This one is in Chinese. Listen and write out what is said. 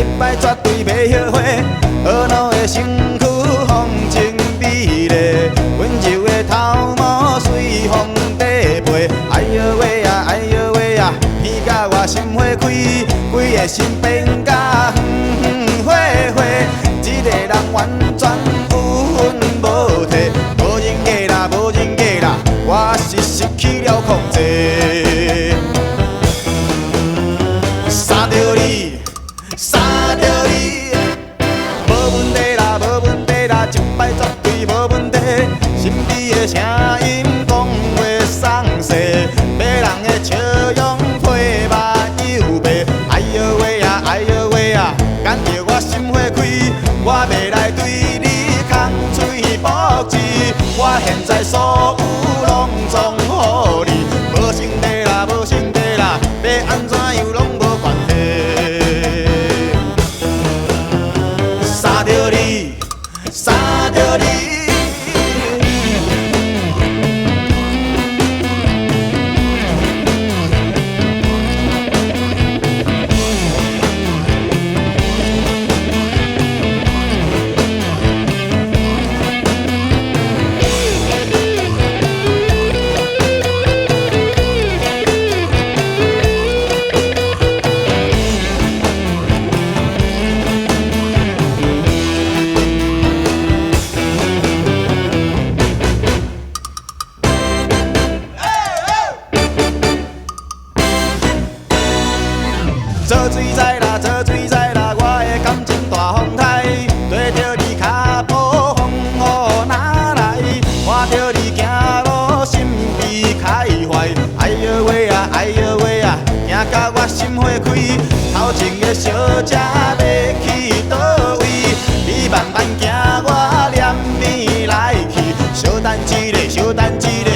一摆绝对袂后悔。婀娜的身躯，风情美丽，温柔的头毛随风在飞。哎呦喂呀，哎呦喂呀，偏甲我心花开，规个心变甲远远火火。一个人完全有分无体，无人格啦，无人格啦，我是失去了控制。杀着你，杀着你，无问题啦，无问题啦，一摆绝对无问题。神秘的声音讲话送世，迷人的笑容配目又白。哎呦喂呀，哎呦喂呀，干着我心花开，我要来对你空嘴搏击。我现在所有拢总予你，无成地啦，无成地啦，要安怎样拢无关系。杀着你，杀着你。做水在啦，做水在啦，我的感情大风台，跟着你脚步风雨哪来？看着你行路心悲开怀，哎呦喂啊，哎呦喂啊，行甲我心花开。头前的小姐要去倒位？你慢慢行，我念你来去。小等一下，小等一下。